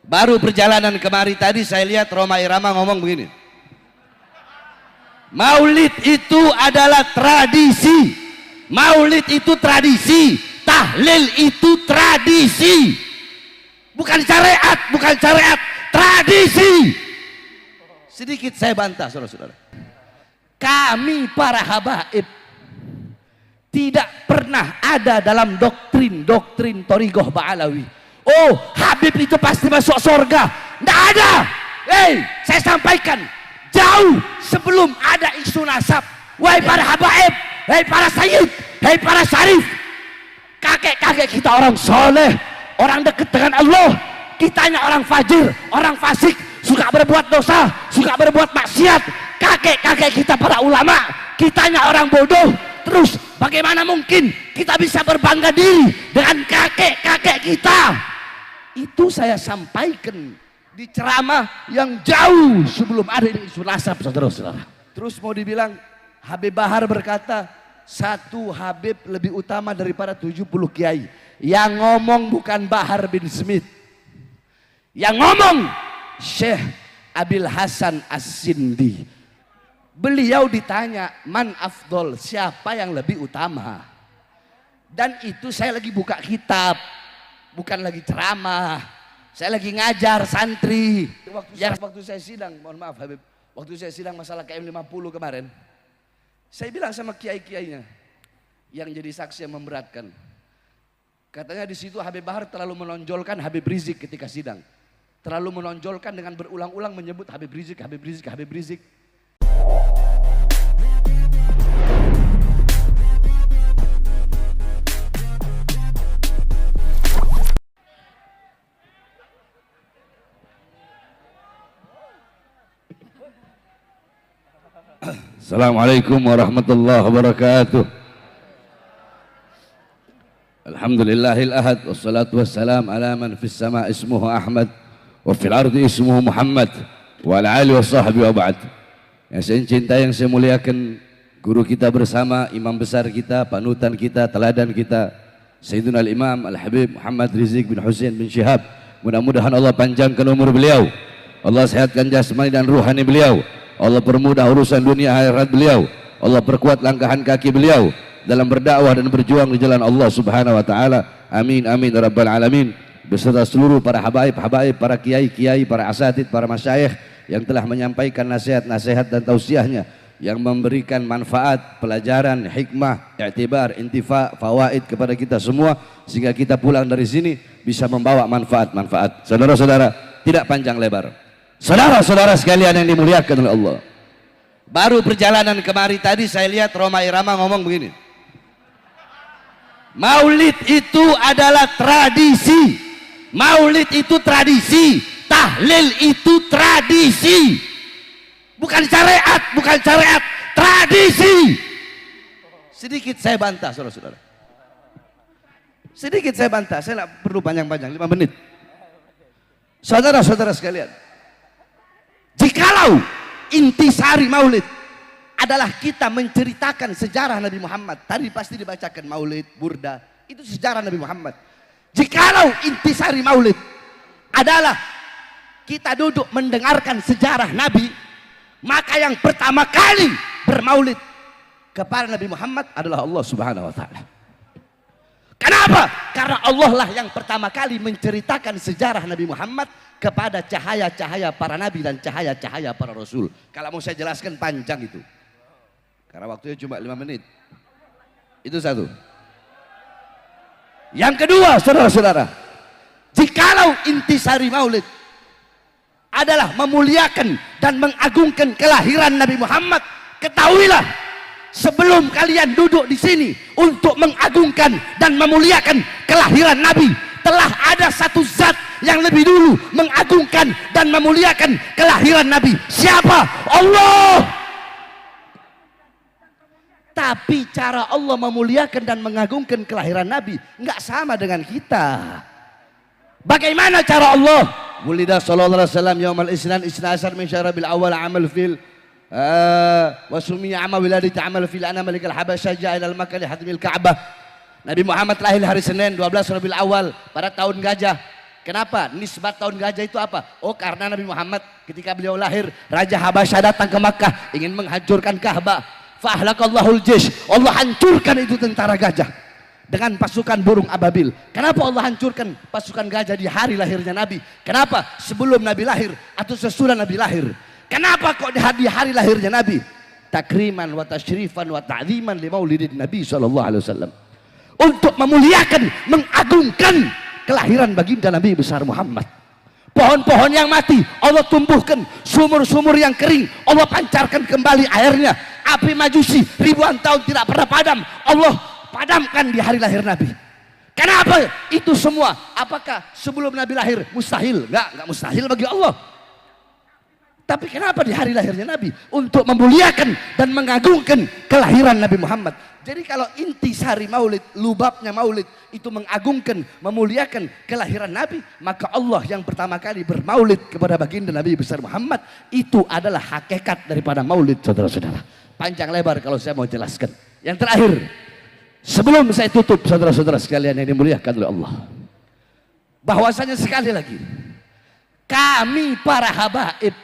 Baru perjalanan kemari tadi saya lihat Roma Irama ngomong begini, Maulid itu adalah tradisi, Maulid itu tradisi, tahlil itu tradisi, bukan syariat, bukan syariat, tradisi. Sedikit saya bantah saudara-saudara, kami para habaib tidak pernah ada dalam doktrin Thariqah Ba'alawi, oh Habib itu pasti masuk surga, tidak ada. Saya sampaikan jauh sebelum ada isu nasab. Wahai para habaib, wahai para sayyid, wahai para syarif, kakek-kakek kita orang soleh, orang dekat dengan Allah, kitanya orang fajir, orang fasik, suka berbuat dosa, suka berbuat maksiat. Kakek-kakek kita para ulama, kitanya orang bodoh. Terus bagaimana mungkin kita bisa berbangga diri dengan kakek-kakek kita? Itu saya sampaikan di ceramah yang jauh sebelum ada isu nasab, saudara-saudara. Terus mau dibilang Habib Bahar berkata satu Habib lebih utama daripada 70 kiai. Yang ngomong bukan Bahar bin Smith, yang ngomong Syekh Abil Hasan As-Sindi. Beliau ditanya man afdol, siapa yang lebih utama, dan itu saya lagi buka kitab, bukan lagi ceramah, saya lagi ngajar santri. Waktu saya sidang, mohon maaf Habib, waktu saya sidang masalah KM50 kemarin, saya bilang sama kiai-kiainya yang jadi saksi yang memberatkan, katanya di situ Habib Bahar terlalu menonjolkan Habib Rizik ketika sidang, terlalu menonjolkan dengan berulang-ulang menyebut Habib Rizik, Habib Rizik, Habib Rizik. Assalamualaikum warahmatullahi wabarakatuh. Alhamdulillahil ahad, wassalatu wassalam ala man fis sama ismuhu Ahmad wa fil ardi ismuhu Muhammad wa ala alihi wa sahbihi wa ba'd. Yang saya cintai, yang saya muliakan, guru kita bersama, imam besar kita, panutan kita, teladan kita, Sayyiduna al-Imam Al-Habib Muhammad Rizik bin Hussein bin Syihab. Mudah-mudahan Allah panjangkan umur beliau, Allah sehatkan jasmani dan ruhani beliau, Allah permudah urusan dunia akhirat beliau, Allah perkuat langkahan kaki beliau dalam berdakwah dan berjuang di jalan Allah Subhanahu wa taala. Amin amin ya rabbal alamin. Beserta seluruh para habaib, para kiai, para asatid, para masyayikh yang telah menyampaikan nasihat-nasihat dan tausiahnya yang memberikan manfaat, pelajaran, hikmah, i'tibar, intifa, fawaid kepada kita semua, sehingga kita pulang dari sini bisa membawa manfaat-manfaat. Saudara-saudara, tidak panjang lebar, saudara-saudara sekalian yang dimuliakan oleh Allah, baru perjalanan kemari tadi saya lihat Roma Irama ngomong begini, Maulid itu adalah tradisi, Maulid itu tradisi, tahlil itu tradisi, bukan syariat, bukan syariat, tradisi. Sedikit saya bantah saudara-saudara, sedikit saya bantah, saya tidak perlu panjang-panjang, 5 menit. Saudara-saudara sekalian, jikalau intisari maulid adalah kita menceritakan sejarah Nabi Muhammad, tadi pasti dibacakan maulid, burda, itu sejarah Nabi Muhammad. Jikalau intisari maulid adalah kita duduk mendengarkan sejarah Nabi, maka yang pertama kali bermaulid kepada Nabi Muhammad adalah Allah Subhanahu wa taala. Kenapa? Karena Allah lah yang pertama kali menceritakan sejarah Nabi Muhammad kepada cahaya-cahaya para nabi dan cahaya-cahaya para rasul. Kalau mau saya jelaskan panjang itu, karena waktunya cuma 5 menit. Itu satu. Yang kedua, saudara-saudara, jikalau intisari maulid adalah memuliakan dan mengagungkan kelahiran Nabi Muhammad, ketahuilah sebelum kalian duduk di sini untuk mengagungkan dan memuliakan kelahiran Nabi, telah ada satu zat yang lebih dulu mengagungkan dan memuliakan kelahiran Nabi. Siapa? Allah. Tapi cara Allah memuliakan dan mengagungkan kelahiran Nabi nggak sama dengan kita. Bagaimana cara Allah? Wulida sallallahu alaihi wasallam yaumal isnan isnasar min syarabil awal amal fil wa sumiya amal wiladati amal fil ana malikal habasya ja'a ilal makkah li hadmil ka'bah. Nabi Muhammad lahir hari Senin 12 Rabiul Awal pada tahun gajah. Kenapa? Nisbat tahun gajah itu apa? Oh, karena Nabi Muhammad ketika beliau lahir, Raja Habasyah datang ke Makkah ingin menghancurkan Ka'bah. Fahlakallahul jish. Allah hancurkan itu tentara gajah dengan pasukan burung ababil. Kenapa Allah hancurkan pasukan gajah di hari lahirnya Nabi? Kenapa? Sebelum Nabi lahir atau sesudah Nabi lahir? Kenapa kok di hari lahirnya Nabi? Takriman wa tasyrifan wa ta'ziman li maulidin Nabi SAW. Untuk memuliakan, mengagungkan kelahiran baginda Nabi besar Muhammad. Pohon-pohon yang mati Allah tumbuhkan, sumur-sumur yang kering Allah pancarkan kembali airnya. Api majusi ribuan tahun tidak pernah padam, Allah padamkan di hari lahir Nabi. Kenapa itu semua? Apakah sebelum Nabi lahir mustahil? Enggak mustahil bagi Allah. Tapi kenapa di hari lahirnya Nabi? Untuk memuliakan dan mengagungkan kelahiran Nabi Muhammad. Jadi kalau intisari maulid, lubabnya maulid itu mengagungkan, memuliakan kelahiran Nabi, maka Allah yang pertama kali bermaulid kepada baginda Nabi besar Muhammad, itu adalah hakikat daripada maulid, saudara-saudara. Panjang lebar kalau saya mau jelaskan. Yang terakhir, sebelum saya tutup, saudara-saudara sekalian yang dimuliakan oleh Allah, bahwasanya sekali lagi, kami para habaib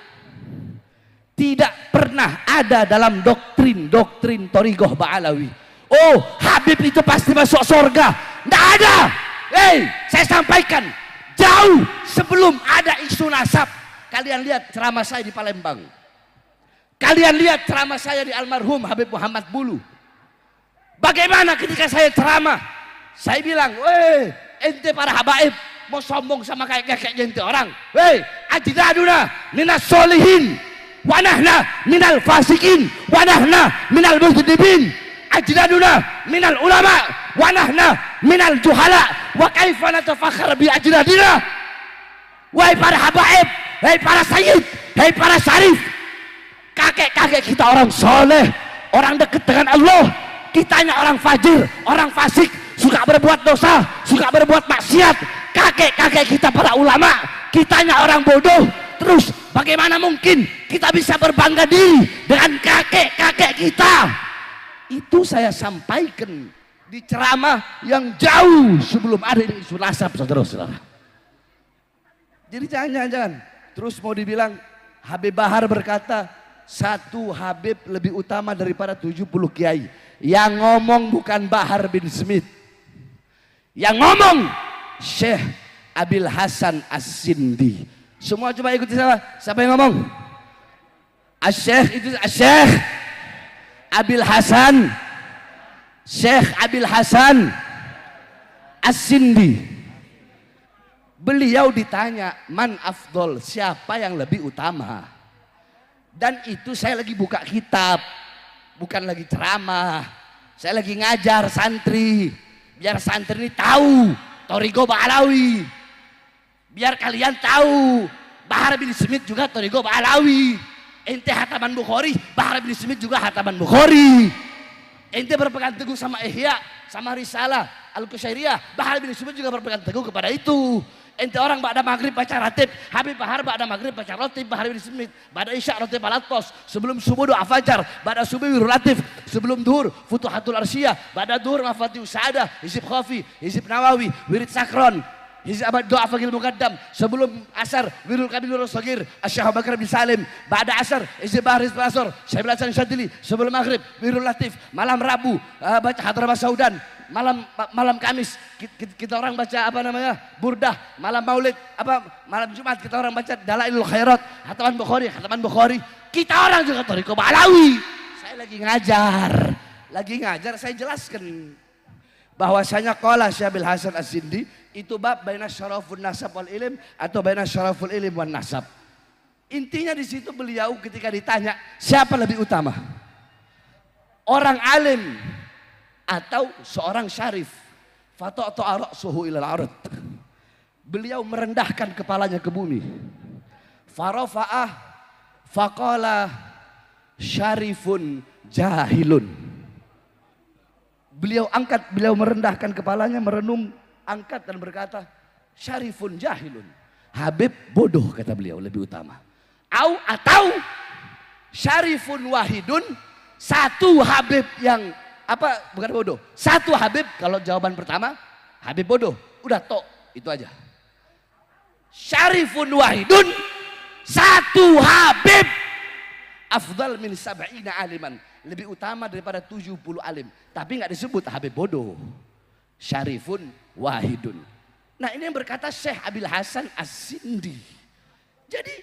tidak pernah ada dalam doktrin Thariqah Ba'alawi. Oh, Habib itu pasti masuk surga. Tidak ada. Saya sampaikan, jauh sebelum ada isu nasab. Kalian lihat ceramah saya di Palembang. Kalian lihat ceramah saya di almarhum Habib Muhammad Bulu. Bagaimana ketika saya ceramah, saya bilang, ente para habaib mau sombong sama kayak ente orang. Ajdaduna minas solihin, wanahna minal fasikin, wanahna minal mujribin. Ajdaduna minal ulama, wanahna minal juhala. Wa kaifa natafakhar bi ajdadina. Wahai para habaib, wahai para sayyid, wahai para syarif, kakek-kakek kita orang soleh, orang dekat dengan Allah. Kitanya orang fajir, orang fasik, suka berbuat dosa, suka berbuat maksiat. Kakek-kakek kita para ulama, kitanya orang bodoh. Terus bagaimana mungkin kita bisa berbangga diri dengan kakek-kakek kita? Itu saya sampaikan di ceramah yang jauh sebelum ada isu nasab, saudara-saudara. Jadi jangan terus mau dibilang Habib Bahar berkata satu Habib lebih utama daripada 70 kiai. Yang ngomong bukan Bahar bin Smith, yang ngomong Syekh Abil Hasan As-Sindi. Semua coba ikuti saya. Siapa yang ngomong? Syekh itu Syekh Abil Hasan, Syekh Abil Hasan As-Sindi. Beliau ditanya, man afdol, siapa yang lebih utama? Dan itu saya lagi buka kitab, bukan lagi ceramah. Saya lagi ngajar santri, biar santri ini tahu Thariqah Ba'alawi. Biar kalian tahu Bahar bin Smith juga Thariqah Ba'alawi. Ente hataman Bukhari, Bahar bin Smith juga hataman Bukhari. Ente berpegang teguh sama Ihya, sama Risalah Al-Qusyairiyah, Bahar bin Smith juga berpegang teguh kepada itu. Ente orang ba'da maghrib baca ratib, Habib Bahar ba'da maghrib baca ratib, Bahar bin Smith ba'da isya ratib al-attos, sebelum subuh doa fajar, ba'da subuh wirul latif, sebelum duhur futuhatul arsyiyah, ba'da duhur mafatih usahadah, hizib khafi, hizib nawawi, wirid sakron, hizib abad doa fagil muqaddam, sebelum asar wirul kabir wirul sagir, asyah Bakar bin Salim, ba'da asar hizib bahar hizib asar, Syekh Hasan Syadili, sebelum maghrib wirul latif, malam Rabu baca hadrabah saudan, malam Kamis kita orang baca apa namanya burdah, malam Maulid malam Jumat kita orang baca Dalailul Khairat, hataman Bukhari. Kita orang juga Thariqah Ba'alawi. Saya lagi ngajar saya jelaskan bahwasanya qala Syekh Abil Hasan As-Sindi itu bab baina syarafun nasab wal ilm atau baina syaraful ilm wan nasab. Intinya di situ beliau ketika ditanya siapa lebih utama, orang alim atau seorang syarif, fata'ta ra'suhu ilal ard. Beliau merendahkan kepalanya ke bumi. Farafa'ah faqala syarifun jahilun. Beliau merendahkan kepalanya, merenung, angkat dan berkata, syarifun jahilun. Habib bodoh kata beliau lebih utama. Atau syarifun wahidun, satu Habib yang bukan bodoh. Satu Habib, kalau jawaban pertama Habib bodoh, udah tok, itu aja. syarifun wahidun, satu Habib, afdal min sab'ina aliman, lebih utama daripada 70 alim. Tapi nggak disebut Habib bodoh, syarifun wahidun. Nah ini yang berkata Syekh Abil Hasan As-Sindi. Jadi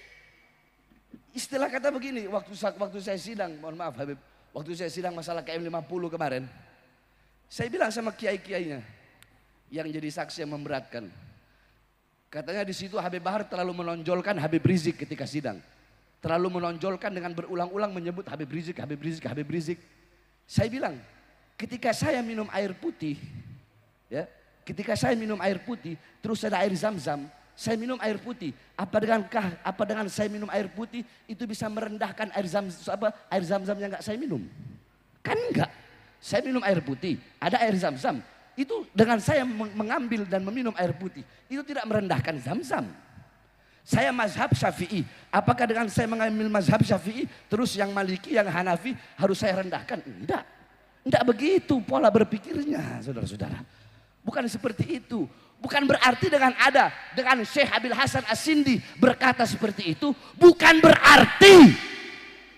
istilah kata begini, waktu saya sidang, mohon maaf Habib, waktu saya sidang masalah KM50 kemarin, saya bilang sama kiai-kiainya yang jadi saksi yang memberatkan. Katanya di situ Habib Bahar terlalu menonjolkan Habib Rizik ketika sidang. Terlalu menonjolkan dengan berulang-ulang menyebut Habib Rizik, Habib Rizik, Habib Rizik. Saya bilang, ketika saya minum air putih, ya, ketika saya minum air putih, terus ada air zam-zam, saya minum air putih. Apa dengan saya minum air putih itu bisa merendahkan air zam-zam yang nggak saya minum? Kan enggak. Saya minum air putih, ada air zam-zam. Itu dengan saya mengambil dan meminum air putih, itu tidak merendahkan zam-zam. Saya mazhab Syafi'i. Apakah dengan saya mengambil mazhab Syafi'i, terus yang Maliki, yang Hanafi harus saya rendahkan? Enggak. Enggak begitu pola berpikirnya, saudara-saudara. Bukan seperti itu. Bukan berarti dengan Syekh Abil Hasan As-Sindi berkata seperti itu, bukan berarti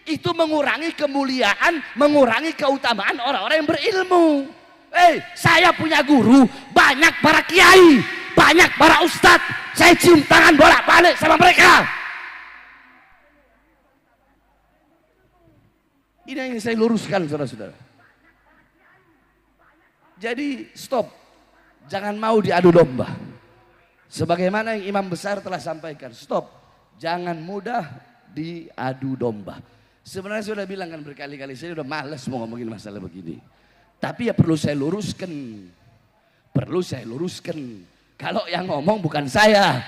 itu mengurangi kemuliaan, mengurangi keutamaan orang-orang yang berilmu. Saya punya guru, banyak para kiai, banyak para ustadz, saya cium tangan bolak-balik sama mereka. Ini yang ingin saya luruskan, saudara-saudara. Jadi stop, jangan mau diadu domba. Sebagaimana yang imam besar telah sampaikan, stop, jangan mudah diadu domba. Sebenarnya saya sudah bilang kan berkali-kali, saya sudah malas mau ngomongin masalah begini. Tapi ya perlu saya luruskan. Kalau yang ngomong bukan saya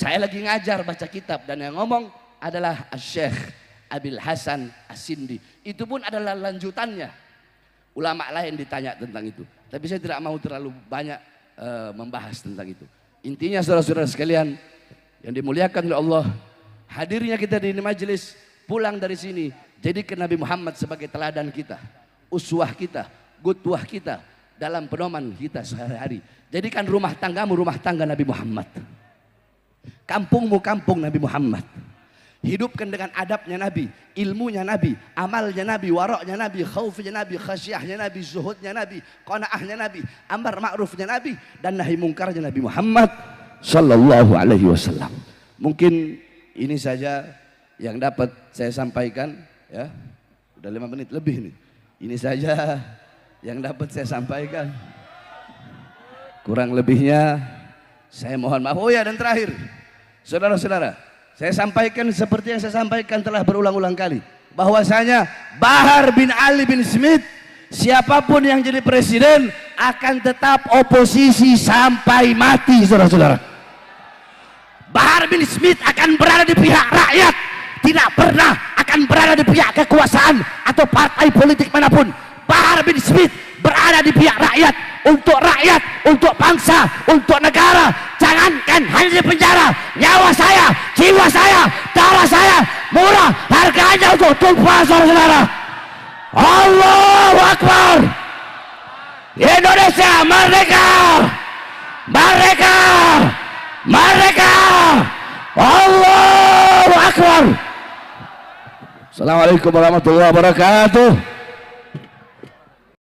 lagi ngajar baca kitab, dan yang ngomong adalah Syekh Abil Hasan As-Sindi. Itu pun adalah lanjutannya. Ulama lain ditanya tentang itu. Tapi saya tidak mau terlalu banyak membahas tentang itu. Intinya saudara-saudara sekalian yang dimuliakan oleh Allah, hadirnya kita di majelis, pulang dari sini, jadikan Nabi Muhammad sebagai teladan kita, uswah kita, qudwah kita dalam pedoman kita sehari-hari. Jadikan rumah tanggamu rumah tangga Nabi Muhammad, kampungmu kampung Nabi Muhammad. Hidupkan dengan adabnya Nabi, ilmunya Nabi, amalnya Nabi, waroknya Nabi, khaufnya Nabi, khasyahnya Nabi, zuhudnya Nabi, qanaahnya Nabi, amar ma'rufnya Nabi, dan nahi mungkarnya Nabi Muhammad sallallahu alaihi wasallam. Mungkin ini saja yang dapat saya sampaikan, ya. Udah 5 menit lebih nih. Ini saja yang dapat saya sampaikan. Kurang lebihnya saya mohon maaf. Oh ya, dan terakhir, saudara-saudara, saya sampaikan seperti yang saya sampaikan telah berulang-ulang kali, bahwasanya Bahar bin Ali bin Smith, siapapun yang jadi presiden akan tetap oposisi sampai mati, saudara-saudara. Bahar bin Smith akan berada di pihak rakyat, tidak pernah akan berada di pihak kekuasaan atau partai politik manapun. Bahar bin Smith berada di pihak rakyat, untuk bangsa, untuk negara. Jangankan hanya di penjara, nyawa saya, jiwa saya, darah saya murah harganya untuk tumpah, saudara-saudara. Allahu Akbar. Indonesia merdeka, merdeka, merdeka. Allahu Akbar. Assalamualaikum warahmatullahi wabarakatuh.